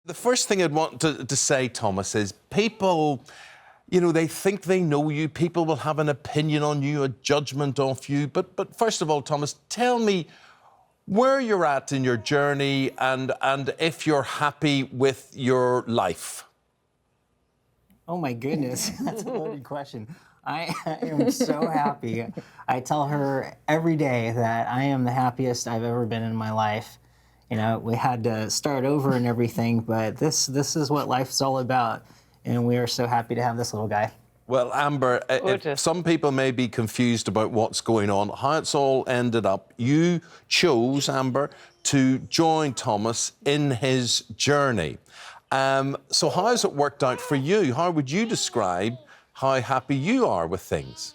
The first thing I'd want to say, Thomas, is people, they think they know you. People will have an opinion on you, a judgment of you. But first of all, Thomas, tell me where you're at in your journey and if you're happy with your life. Oh, my goodness. That's a loaded question. I am so happy. I tell her every day that I am the happiest I've ever been in my life. We had to start over and everything, but this is what life's all about, and we are so happy to have this little guy. Well, Amber, some people may be confused about what's going on, how it's all ended up. You chose, Amber, to join Thomas in his journey. So how has it worked out for you? How would you describe how happy you are with things?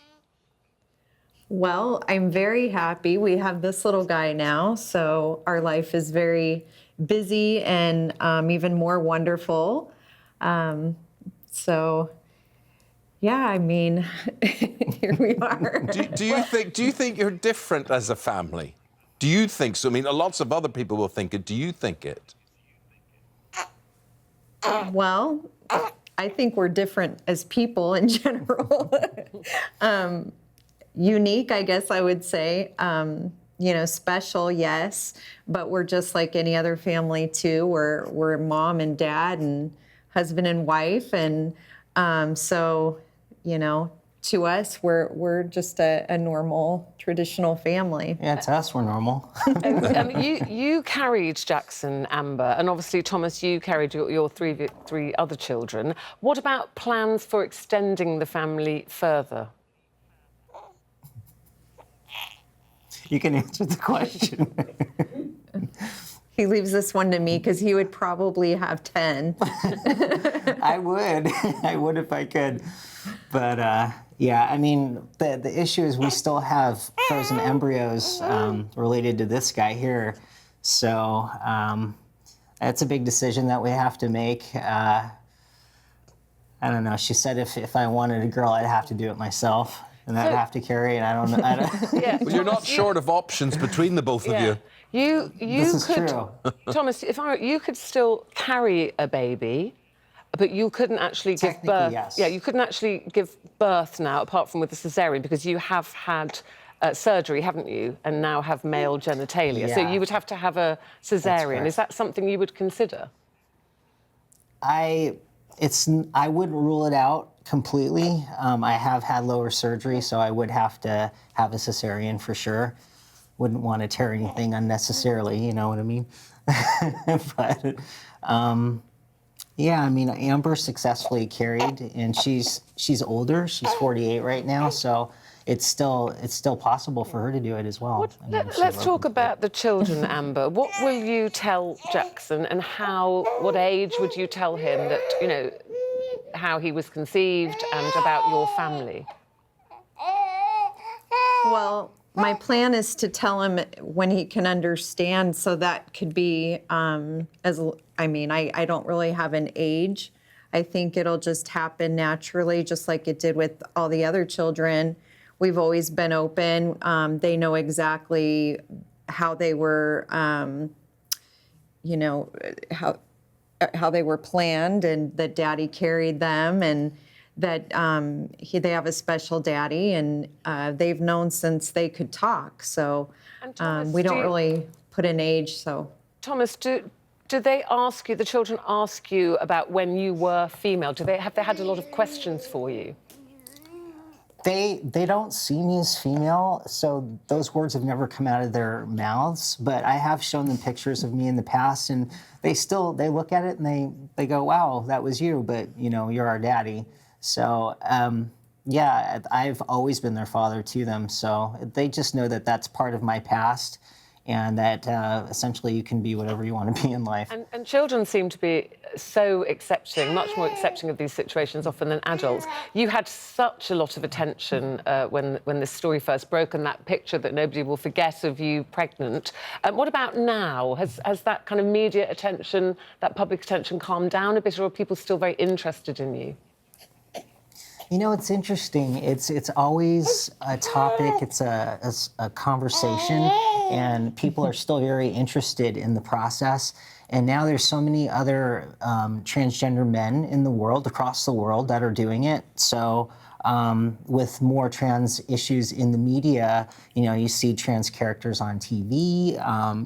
Well, I'm very happy. We have this little guy now, so our life is very busy and even more wonderful. So, yeah, I mean, here we are. Do you think you're different as a family? Do you think so? I mean, lots of other people will think it. Do you think it? Well, I think we're different as people in general. Unique, I guess I would say. Special, yes, but we're just like any other family too. We're mom and dad and husband and wife, and so to us, we're just a normal, traditional family. Yeah, to us, we're normal. You carried Jackson, Amber, and obviously, Thomas, you carried your three other children. What about plans for extending the family further? You can answer the question. He leaves this one to me because he would probably have 10. I would if I could. But yeah, I mean, the issue is we still have frozen embryos related to this guy here. So that's a big decision that we have to make. I don't know. She said if I wanted a girl, I'd have to do it myself. And I'd have to carry it. I don't know. Yeah. Well, you're not short of options between the both of you. This is true. Thomas, you could still carry a baby, but you couldn't actually give birth. Yes. Yeah, you couldn't actually give birth now, apart from with the cesarean, because you have had surgery, haven't you? And now have male genitalia. Yeah. So you would have to have a cesarean. Is that something you would consider? I wouldn't rule it out completely. I have had lower surgery, so I would have to have a cesarean for sure. Wouldn't want to tear anything unnecessarily, you know what I mean? But yeah, I mean, Amber successfully carried, and she's older. She's 48 right now, so it's still possible for her to do it as well. Let's talk about the children, Amber. What will you tell Jackson, and what age would you tell him that, how he was conceived and about your family? Well, my plan is to tell him when he can understand, so that could be I don't really have an age. I think it'll just happen naturally, just like it did with all the other children. We've always been open. They know exactly how they were, how they were planned, and that Daddy carried them, and that they have a special daddy, and they've known since they could talk. So Thomas, we don't really put an age. So Thomas, do they ask you? The children ask you about when you were female? Have they had a lot of questions for you? They don't see me as female, so those words have never come out of their mouths. But I have shown them pictures of me in the past, and they look at it and they go, "Wow, that was you," but you're our daddy. So yeah, I've always been their father to them. So they just know that that's part of my past, and that essentially you can be whatever you want to be in life. And children seem to be so accepting, much more accepting of these situations often than adults. You had such a lot of attention when this story first broke, and that picture that nobody will forget of you pregnant. What about now? Has that kind of media attention, that public attention calmed down a bit, or are people still very interested in you? You know, it's interesting. It's always a topic. It's a conversation, and people are still very interested in the process. And now there's so many other transgender men in the world, across the world, that are doing it. So with more trans issues in the media, you know, you see trans characters on TV,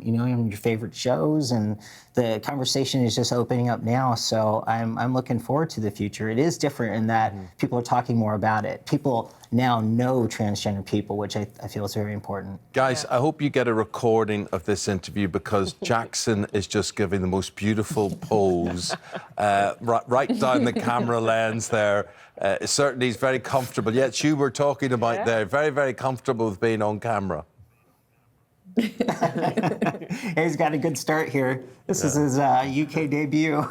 you know, in your favorite shows, and the conversation is just opening up now. So I'm looking forward to the future. It is different in that people are talking more about it. People now know transgender people, which I feel is very important. Guys, I hope you get a recording of this interview, because Jackson is just giving the most beautiful pose right down the camera lens there. Certainly he's very comfortable. Yet you were talking about there, very, very comfortable with being on camera. He's got a good start here. This is his UK debut.